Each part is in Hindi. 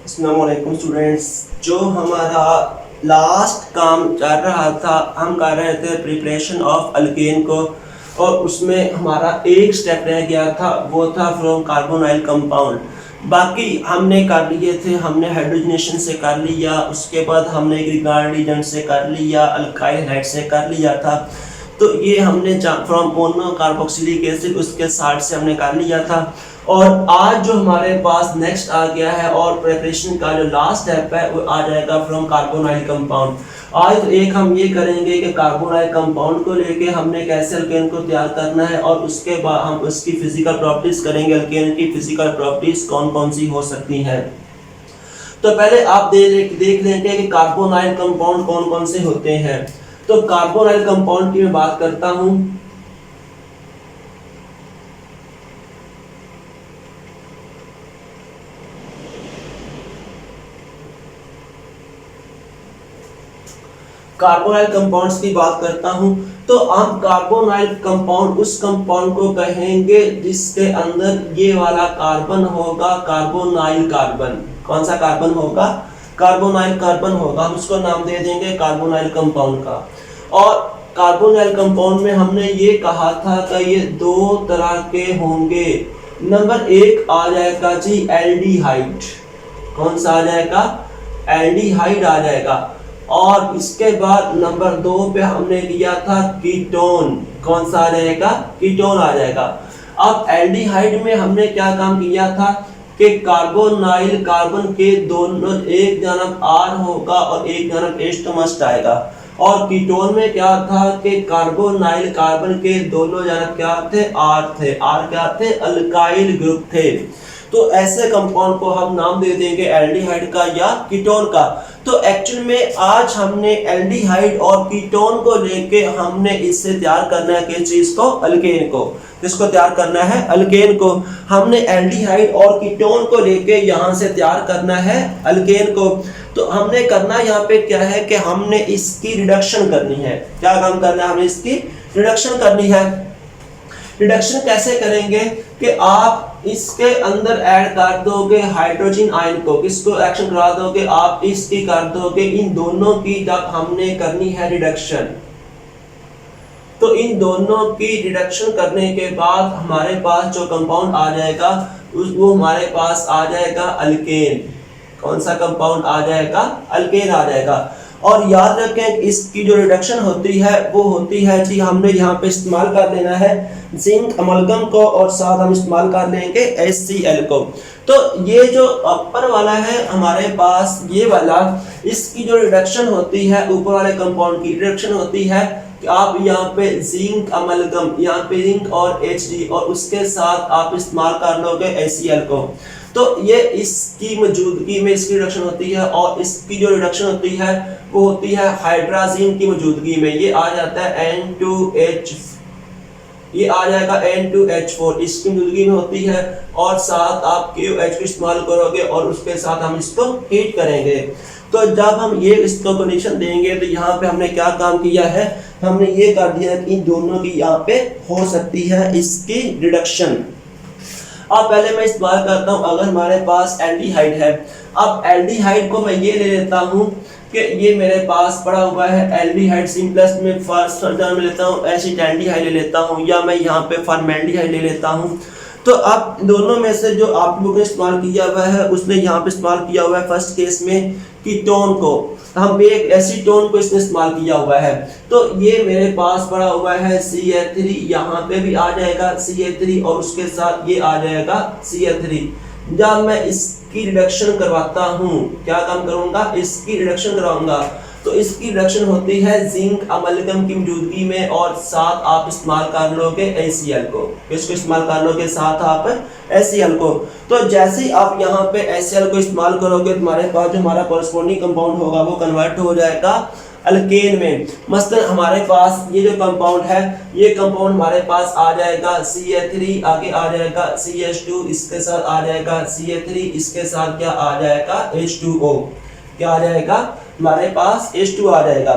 अस्सलाम वालेकुम स्टूडेंट्स। जो हमारा लास्ट काम चल रहा था, हम कर रहे थे प्रिपरेशन ऑफ अल्केन को, और उसमें हमारा एक स्टेप रह गया था, वो था फ्रॉम कार्बोनाइल कंपाउंड। बाकी हमने कर लिए थे, हमने हाइड्रोजनेशन से कर लिया, उसके बाद हमने ग्रिगार्ड एजेंट से कर लिया, अल्काइल हाइड से कर लिया था। तो ये हमने फ्रॉम मोनो कार्बोक्सिलिक एसिड उसके साथ से हमने कर लिया था। और आज जो हमारे पास नेक्स्ट आ गया है और प्रिपरेशन का जो लास्ट स्टेप है वो आ जाएगा फ्रॉम कार्बोनाइल कंपाउंड। आज तो एक हम ये करेंगे कि कार्बोनाइल कंपाउंड को लेके हमने कैसे अल्केन को तैयार करना है, और उसके बाद हम उसकी फिजिकल प्रॉपर्टीज करेंगे। अल्केन की फिजिकल प्रॉपर्टीज कौन कौन सी हो सकती हैं। तो पहले आप देख लेंगे कि कार्बोनाइल कंपाउंड कौन कौन से होते हैं। तो कार्बोनाइल कंपाउंड की मैं बात करता हूं। कार्बोनाइल कंपाउंड्स की बात करता हूं तो हम कार्बोनाइल कंपाउंड उस कंपाउंड को कहेंगे जिसके अंदर ये वाला कार्बन होगा, कार्बोनाइल कार्बन। कौन सा कार्बन होगा? कार्बोनाइल कार्बन होगा। हम उसको नाम दे देंगे कार्बोनाइल कंपाउंड का। और कार्बोनाइल कंपाउंड में हमने ये कहा था कि ये दो तरह के होंगे। नंबर एक आ जाएगा जी एल्डिहाइड। कौन सा आ जाएगा? एल्डिहाइड आ जाएगा। और इसके बाद नंबर 2 पे हमने लिया था कीटोन। कौन सा आ जाएगा? कीटोन आ जाएगा। अब एल्डिहाइड में हमने क्या काम किया था कि कार्बोनाइल कार्बन के दोनों एक जानब R होगा और एक जानब H तो मस्ट आएगा। और कीटोन में क्या था कि कार्बोनाइल कार्बन के दोनों जानब क्या थे? R थे। R क्या थे? अल्काइल ग्रुप थे। तो ऐसे कंपाउंड को हम नाम दे देंगे एल्डिहाइड का या कीटोन का। तो एक्चुअल में आज हमने एल्डिहाइड और कीटोन को लेके हमने इससे तैयार करना है किस चीज को? अल्केन को। किसको तैयार करना है? अल्केन को। हमने एल्डिहाइड और कीटोन को लेके यहाँ से तैयार करना है अल्केन को। तो हमने करना यहाँ पे क्या है कि हमने इसकी रिडक्शन करनी है। क्या काम करना है? हमने इसकी रिडक्शन करनी है। रिडक्शन कैसे करेंगे कि आप इसके अंदर ऐड कर दोगे हाइड्रोजन आयन को। किसको एक्शन करा दोगे? आप इसकी कर दोगे इन दोनों की। जब हमने करनी है रिडक्शन, तो इन दोनों की रिडक्शन करने के बाद हमारे पास जो कंपाउंड आ जाएगा वो हमारे पास आ जाएगा अल्केन। कौन सा कंपाउंड आ जाएगा? अल्केन आ जाएगा। और याद रखें इसकी जो रिडक्शन होती है वो होती है जी, हमने यहाँ पे इस्तेमाल कर लेना है जिंक अमलगम को, और साथ हम इस्तेमाल कर लेंगे HCl को। तो ये जो अपर वाला है हमारे पास, ये वाला, इसकी जो रिडक्शन होती है ऊपर वाले कंपाउंड की रिडक्शन होती है कि आप यहाँ पे जिंक अमलगम, यहाँ पे जिंक और Hg, और उसके साथ आप इस्तेमाल कर लोगे HCl को। तो ये इसकी मौजूदगी में इसकी रिडक्शन होती है, और इसकी जो रिडक्शन होती है वो होती है हाइड्राजीन की मौजूदगी में। ये आ जाता है N2H, ये आ जाएगा N2H4 इसकी मौजूदगी में होती है। और साथ आप KOH को इस्तेमाल करोगे और उसके साथ हम इसको हीट करेंगे। तो जब हम ये इसको कंडीशन देंगे तो यहाँ पे हमने क्या काम किया है? हमने ये कर दिया कि इन दोनों की यहाँ पे हो सकती है इसकी रिडक्शन। अब पहले मैं इस्तेमाल करता हूँ, अगर हमारे पास एल्डिहाइड है। अब एल्डिहाइड को मैं ये ले लेता हूँ कि ये मेरे पास पड़ा हुआ है एल्डिहाइड सिंप्लेक्स में फर्स्ट टर्म लेता हूँ, एसिटाल्डिहाइड ले लेता हूँ, या मैं यहाँ पे फॉर्मेल्डिहाइड ले लेता हूँ। तो अब दोनों में से जो आप लोगों ने इस्तेमाल किया हुआ है उसने यहाँ पे इस्तेमाल किया हुआ है फर्स्ट केस में कीटोन को, हम एक एसीटोन को इसने इस्तेमाल किया हुआ है। तो ये मेरे पास पड़ा हुआ है CH3, यहाँ पे भी आ जाएगा CH3 और उसके साथ ये आ जाएगा CH3। जब मैं इसकी रिडक्शन करवाता हूँ, क्या काम करूँगा? इसकी रिडक्शन कराऊंगा। तो इसकी रिडक्शन होती है जिंक अमलगम की मौजूदगी में, और साथ आप इस्तेमाल कर लोगे HCl को। इसको इस्तेमाल कर लोगे साथ आप HCl को। तो जैसे ही आप यहाँ पे HCl को इस्तेमाल करोगे तुम्हारे पास जो हमारा कॉरस्पॉन्डिंग कंपाउंड होगा वो कन्वर्ट हो जाएगा अल्केन में। मसलन हमारे पास ये जो कंपाउंड है, ये कंपाउंड हमारे पास आ जाएगा CH3, आगे आ जाएगा CH2, इसके साथ आ जाएगा CH3, इसके साथ क्या आ जाएगा? H2O। क्या आ जाएगा? हमारे पास H2 आ जाएगा।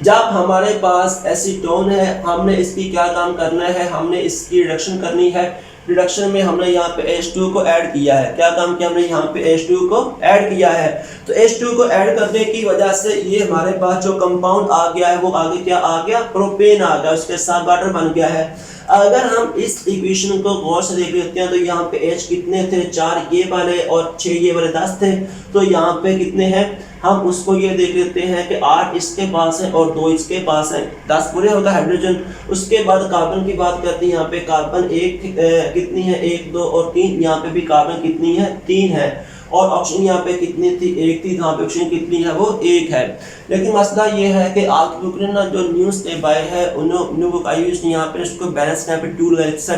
जब हमारे पास एसीटोन है, हमने इसकी क्या काम करना है? हमने इसकी रिडक्शन करनी है। रिडक्शन में हमने यहाँ पे H2 को ऐड किया है। क्या काम किया हमने यहाँ पे H2 को ऐड किया है। तो H2 को ऐड करने की वजह से ये हमारे पास जो कंपाउंड आ गया है वो आगे क्या आ गया, प्रोपेन आ गया, उसके साथ वाटर बन गया है। अगर हम इस इक्वेशन को गौर से देख लेते हैं तो यहाँ पे H कितने थे, 4 ये वाले और 6 ये वाले 10 थे। तो यहाँ पे कितने हैं, हम उसको ये देख लेते हैं कि 8 इसके पास है और 2 इसके पास है, 10 पूरे होगा हाइड्रोजन। उसके बाद कार्बन की बात करते हैं, यहाँ पे कार्बन कितनी है, 1 2 और 3, यहाँ पे भी कार्बन कितनी है, 3 है। और ऑक्सीजन यहाँ पे कितनी थी, 1 थी, यहाँ पे ऑक्सीजन कितनी है, वो 1 है। लेकिन मसला ये है कि आपके ना जो न्यूज़ के बाय है उन्होंने यहाँ पे इसको बैलेंस यहाँ पे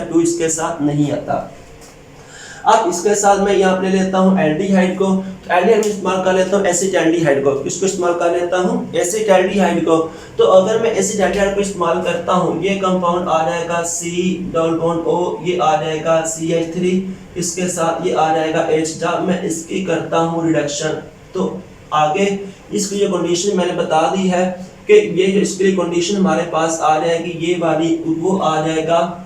2 इसके साथ नहीं आता। अब इसके साथ मैं यहाँ पे ले लेता हूँ एल्डिहाइड को, तो एल्डिहाइड इस्तेमाल कर लेता हूँ एसिटाल्डिहाइड को। इसको इस्तेमाल कर लेता हूँ एसिटाल्डिहाइड को। तो अगर मैं एसिटाल्डिहाइड को इस्तेमाल करता हूँ, ये कंपाउंड आ जाएगा C डबल बॉन्ड O, ये आ जाएगा CH3, इसके साथ ये आ जाएगा H। जब मैं इसकी करता हूँ रिडक्शन तो आगे इसकी जो कंडीशन मैंने बता दी है कि ये जो इसके लिए कंडीशन हमारे पास आ जाएगी ये वाली, वो आ जाएगा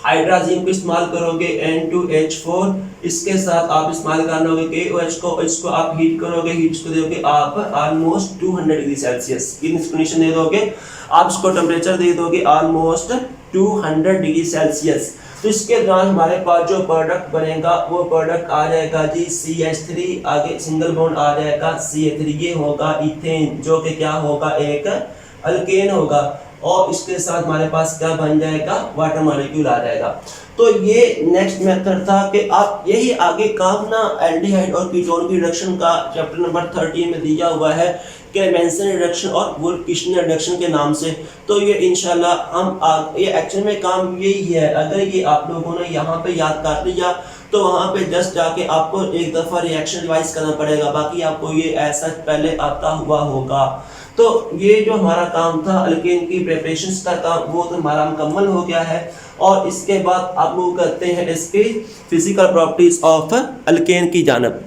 हाइड्रोजन को इस्तेमाल करोगे N2H4, इसके साथ आप इस्तेमाल कर लोगे KOH को, इसको आप हीट करोगे, हीट को दोगे आप ऑलमोस्ट 200 डिग्री सेल्सियस। कंडीशन दे दोगे आप, इसको टेम्परेचर दे दोगे ऑलमोस्ट 200 डिग्री सेल्सियस। तो इसके दौरान हमारे पास जो प्रोडक्ट बनेगा वो प्रोडक्ट आ जाएगा जी CH3, आगे सिंगल बॉन्ड आ जाएगा CH3, ये होगा इथेन, जो कि क्या होगा, एक अल्केन होगा। और इसके साथ हमारे पास क्या बन जाएगा, वाटर मॉलिक्यूल आ जाएगा। तो ये नेक्स्ट मेथड था कि आप यही आगे काम ना एल्डिहाइड और कीटोन की रिडक्शन का चैप्टर नंबर 13 में दिया हुआ है कि मेंसन रिडक्शन और वुल्फ-किशनर रिडक्शन के नाम से। तो ये इंशाल्लाह हम ये एक्चुअल में काम यही है। अगर ये आप लोगों ने यहाँ पे याद कर लिया तो वहाँ पे जस्ट जाके आपको एक दफ़ा रिएक्शन रिवाइज करना पड़ेगा, बाकी आपको ये ऐसा पहले आता हुआ होगा। तो ये जो हमारा काम था अल्केन की प्रिपरेशंस का काम, वो तो हमारा मुकम्मल हो गया है। और इसके बाद आप मूव करते हैं इसकी फिजिकल प्रॉपर्टीज ऑफ अल्केन की जानब।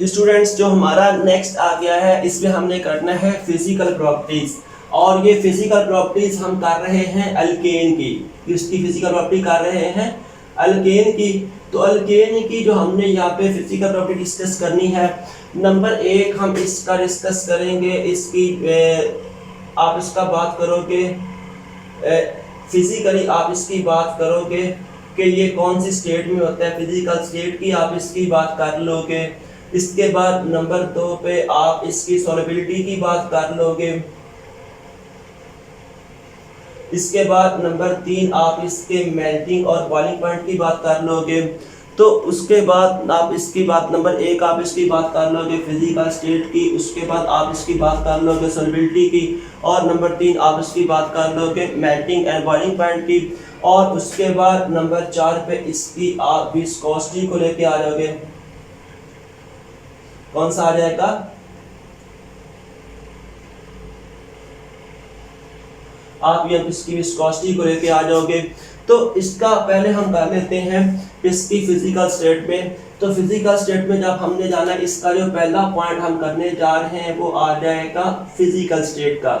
स्टूडेंट्स, जो हमारा नेक्स्ट आ गया है इसमें हमने करना है फिजिकल प्रॉपर्टीज, और ये फिजिकल प्रॉपर्टीज हम कर रहे हैं अल्केन की। इसकी फिजिकल प्रॉपर्टी कर रहे हैं अल्केन की। तो अल्केन की जो हमने यहाँ पे फिजिकल प्रॉपर्टी डिस्कस करनी है, नंबर 1 हम इसका डिस्कस करेंगे, इसकी आप इसका बात करोगे फिजिकली, आप इसकी बात करोगे कि ये कौन सी स्टेट में होता है, फिजिकल स्टेट की आप इसकी बात कर लोगे। इसके बाद नंबर 2 पे आप इसकी सॉल्युबिलिटी की बात कर लोगे। इसके बाद नंबर 3 आप इसके मेल्टिंग और बॉइलिंग पॉइंट की बात कर लोगे। तो उसके बाद आप इसकी बात नंबर 1 आप इसकी बात कर लोगे फिजिकल स्टेट की, उसके बाद आप इसकी बात कर लोगे सॉल्युबिलिटी की, और नंबर 3 आप इसकी बात कर लोगे मेल्टिंग एंड बॉइलिंग पॉइंट की। और उसके बाद नंबर 4 पे इसकी आप विस्कोसिटी को लेके आ जाओगे। कौन सा आ जाएगा, आप ये इसकी विस्कोसिटी को लेके आ जाओगे। तो इसका पहले हम कर लेते हैं इसकी फिजिकल स्टेट में। तो फिजिकल स्टेट में जब हमने जाना, इसका जो पहला पॉइंट हम करने जा रहे हैं वो आ जाएगा फिजिकल स्टेट का।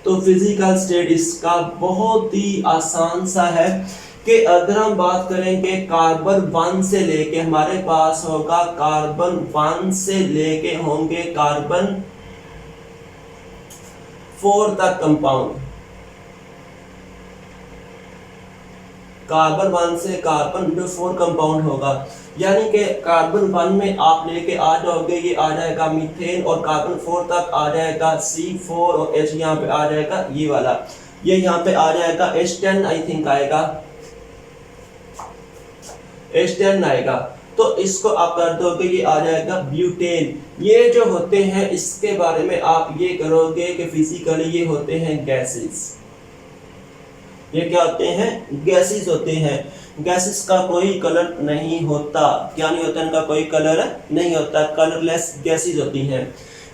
तो फिजिकल स्टेट इसका बहुत ही आसान सा है कि अगर हम बात करेंगे कार्बन 1 से लेके हमारे पास होगा कार्बन 1 से लेके होंगे कार्बन 4 तक कंपाउंड। कार्बन 1 से कार्बन 4 कंपाउंड होगा, यानी कि कार्बन 1 में आप लेके आ जाओगे, ये आ जाएगा मीथेन, और कार्बन 4 तक आ जाएगा C4 और H यहाँ पे आ जाएगा ये वाला, ये यहाँ पे आ जाएगा H10 आई थिंक आएगा, H10 आएगा। तो इसको आप कर दोगे, ये आ जाएगा ब्यूटेन। ये जो होते हैं इसके बारे में आप ये करोगे कि फिजिकली ये होते हैं गैसेस। ये क्या होते हैं, गैसेस होते हैं। गैसेस का कोई कलर नहीं होता, क्या नहीं होता, इनका कोई कलर नहीं होता, कलरलेस गैसेस होती हैं।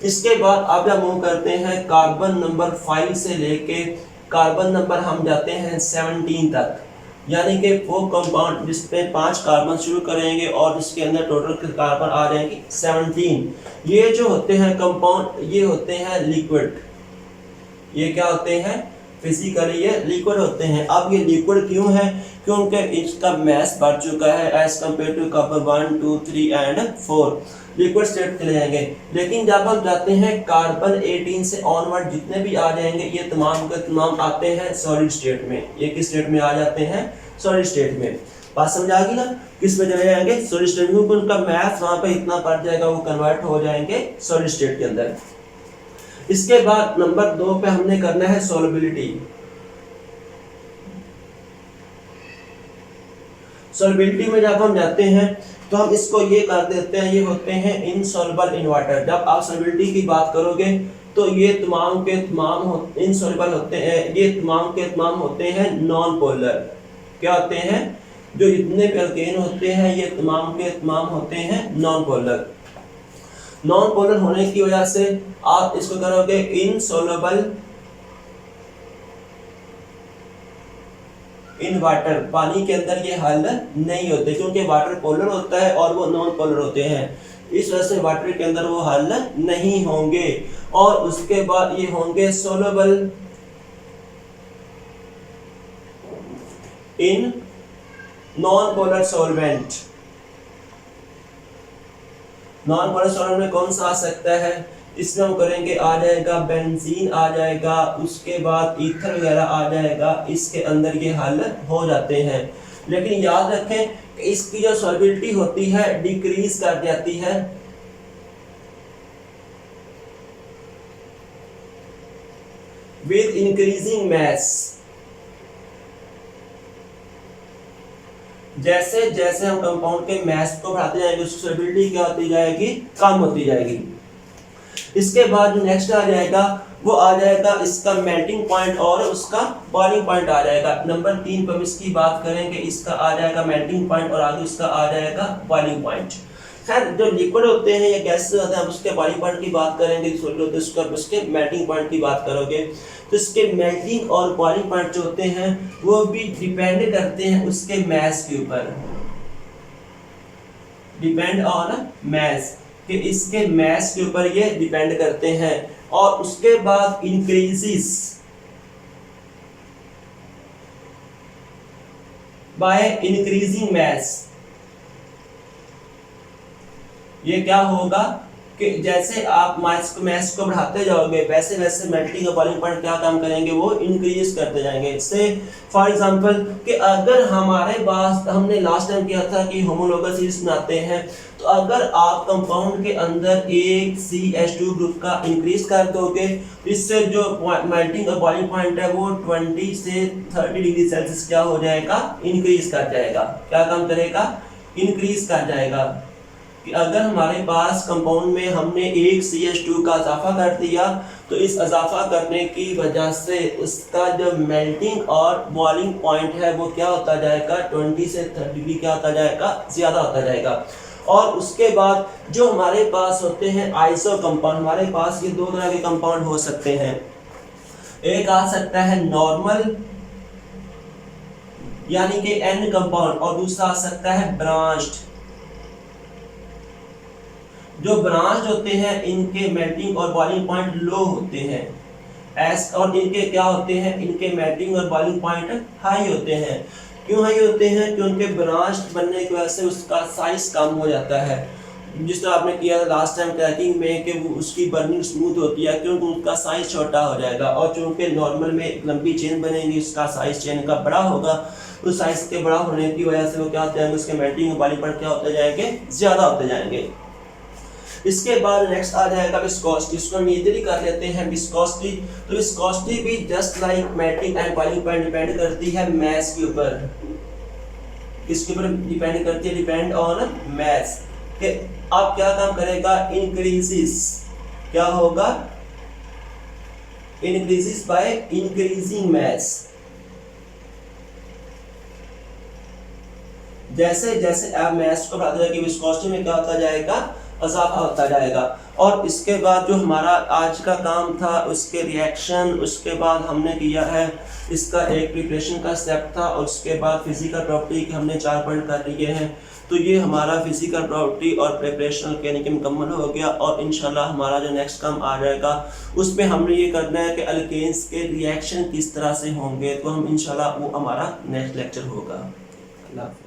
इसके बाद आप जब मूव करते हैं कार्बन नंबर 5 से लेके कार्बन नंबर हम जाते हैं 17 तक, यानी कि वो कंपाउंड जिसपे 5 कार्बन शुरू करेंगे और इसके अंदर टोटल कार्बन आ जाएंगे 17। ये जो होते हैं कंपाउंड, ये होते हैं लिक्विड। ये क्या होते हैं, फिजिकली ये लिक्विड होते हैं। अब ये लिक्विड क्यों है? क्योंकि इसका मास बढ़ चुका है as compare to Kapoor 1, 2, 3 and 4 liquid state चले जाएंगे। लेकिन जब हम जाते हैं कार्बन 18 से ऑनवर्ड जितने भी आ जाएंगे ये तमाम के तमाम आते हैं सॉलिड स्टेट में। ये किस स्टेट में आ जाते हैं? सॉलिड स्टेट में। बात समझ आ गई ना? किस में चले जाएंगे? सॉलिड स्टेट में। उनका मास वहां पे इतना बढ़ जाएगा वो कन्वर्ट हो जाएंगे सॉलिड स्टेट के अंदर। इसके बाद नंबर 2 पे हमने करना है सोलबिलिटी। सोलबिलिटी में जब हम जाते हैं तो हम इसको ये कर देते हैं, ये होते हैं इनसॉल्युबल इन वाटर। जब आप सोलबिलिटी की बात करोगे तो ये तमाम के तमाम इनसॉल्युबल होते हैं, ये तमाम के तमाम होते हैं नॉन पोलर। क्या होते हैं? जो जितने भी अल्केन होते हैं ये तमाम के तमाम होते हैं नॉन पोलर। नॉन पोलर होने की वजह से आप इसको करोगे इनसॉल्युबल इन वाटर। पानी के अंदर ये हल नहीं होते क्योंकि वाटर पोलर होता है और वो नॉन पोलर होते हैं, इस वजह से वाटर के अंदर वो हल नहीं होंगे। और उसके बाद ये होंगे soluble in non polar solvent. Non polar solvent में कौन सा आ सकता है? इसमें हम करेंगे आ जाएगा बेंजीन आ जाएगा, उसके बाद ईथर वगैरह आ जाएगा। इसके अंदर ये हल हो जाते हैं। लेकिन याद रखें कि इसकी जो सॉल्युबिलिटी होती है डिक्रीज कर जाती है विद इंक्रीजिंग मास। जैसे जैसे हम कंपाउंड के मास को बढ़ाते जाएंगे उसकी सॉल्युबिलिटी क्या होती जाएगी? कम होती जाएगी। इसके बाद जो नेक्स्ट आ जाएगा वो आ जाएगा इसका मेल्टिंग पॉइंट और उसका बॉइलिंग पॉइंट आ जाएगा। नंबर 3 पर हम इसकी बात करेंगे, इसका आ जाएगा मेल्टिंग पॉइंट और आगे उसका आ जाएगा बॉइलिंग पॉइंट। खैर जो लिक्विड होते हैं या गैसेस होते हैं हम उसके बॉइलिंग पॉइंट की बात करेंगे, सॉलिड होते हैं उसका उसके मेल्टिंग पॉइंट की बात करोगे तो इसके मेल्टिंग और बॉइलिंग पॉइंट जो होते हैं वो भी डिपेंड करते हैं उसके मास के ऊपर। डिपेंड ऑन मास, कि इसके मास के ऊपर ये डिपेंड करते हैं। और उसके बाद इंक्रीजेस बाय इंक्रीजिंग मास। ये क्या होगा कि जैसे आप मास को बढ़ाते जाओगे वैसे वैसे मेल्टिंग और बॉइलिंग पॉइंट क्या काम करेंगे? वो इंक्रीज करते जाएंगे। इससे फॉर एग्जांपल कि अगर हमारे पास हमने लास्ट टाइम किया था कि होमोलोगस सीरीज बनाते हैं तो अगर आप कंपाउंड के अंदर एक CH2 ग्रुप का इंक्रीज कर दोगे इससे जो मेल्टिंग और बॉइलिंग पॉइंट है वो 20 से 30 डिग्री सेल्सियस क्या हो जाएगा? इंक्रीज कर जाएगा। क्या काम करेगा? इंक्रीज कर जाएगा। कि अगर हमारे पास कंपाउंड में हमने एक CH2 का इजाफा कर दिया तो इस इजाफा करने की वजह से उसका जो मेल्टिंग और बॉइलिंग पॉइंट है वो क्या होता जाएगा? 20 से 30 डिग्री क्या होता जाएगा? ज्यादा होता जाएगा। और उसके बाद जो हमारे पास होते हैं आइसो कंपाउंड, हमारे पास ये 2 तरह के कंपाउंड हो सकते हैं। एक आ सकता है नॉर्मल यानी कि N कंपाउंड और दूसरा आ सकता है ब्रांच्ड। जो ब्रांच होते हैं इनके मेल्टिंग और बॉइलिंग पॉइंट लो होते हैं और इनके क्या होते हैं? इनके मेल्टिंग और बॉइलिंग पॉइंट हाई होते हैं। क्यों हाई होते हैं? क्योंकि ब्रांच बनने की वजह से उसका साइज कम हो जाता है। जिस तरह आपने किया था लास्ट टाइम क्रैकिंग में कि वो उसकी बर्निंग स्मूथ होती है क्योंकि उसका साइज छोटा हो जाएगा। और चूंकि नॉर्मल में एक लंबी चेन बनेगी उसका साइज चेन का बड़ा होगा, उस साइज के बड़ा होने की वजह से वो क्या होते जाएंगे? उसके मेल्टिंग और बॉइलिंग पॉइंट क्या होते जाएंगे? ज्यादा होते जाएंगे। इसके बाद नेक्स्ट आ जाएगा विस्कोसिटी। इसको हम इजीली कर लेते हैं विस्कोसिटी। तो विस्कोसिटी भी just like melting and boiling point depend करती है मास के ऊपर। किसके ऊपर डिपेंड करती है? डिपेंड ऑन मास। कि अब क्या काम करेगा? इंक्रीजेस। क्या होगा? इंक्रीजेस बाय इंक्रीजिंग मास। जैसे जैसे आप मास को बढ़ाते जाएंगे विस्कोसिटी में क्या होता जाएगा? इजाफा होता जाएगा। और इसके बाद जो हमारा आज का काम था उसके रिएक्शन, उसके बाद हमने किया है इसका एक प्रिपरेशन का स्टेप था और उसके बाद फिजिकल प्रॉपर्टी के हमने 4 पॉइंट कर लिए हैं। तो ये हमारा फिजिकल प्रॉपर्टी और प्रिपरेशन यानी मुकम्मल हो गया और इंशाल्लाह हमारा जो नेक्स्ट काम आ जाएगा उसमें हमने ये करना है कि अल्केन्स के रिएक्शन किस तरह से होंगे, तो हम इंशाल्लाह वो हमारा नेक्स्ट लेक्चर होगा। अल्लाह।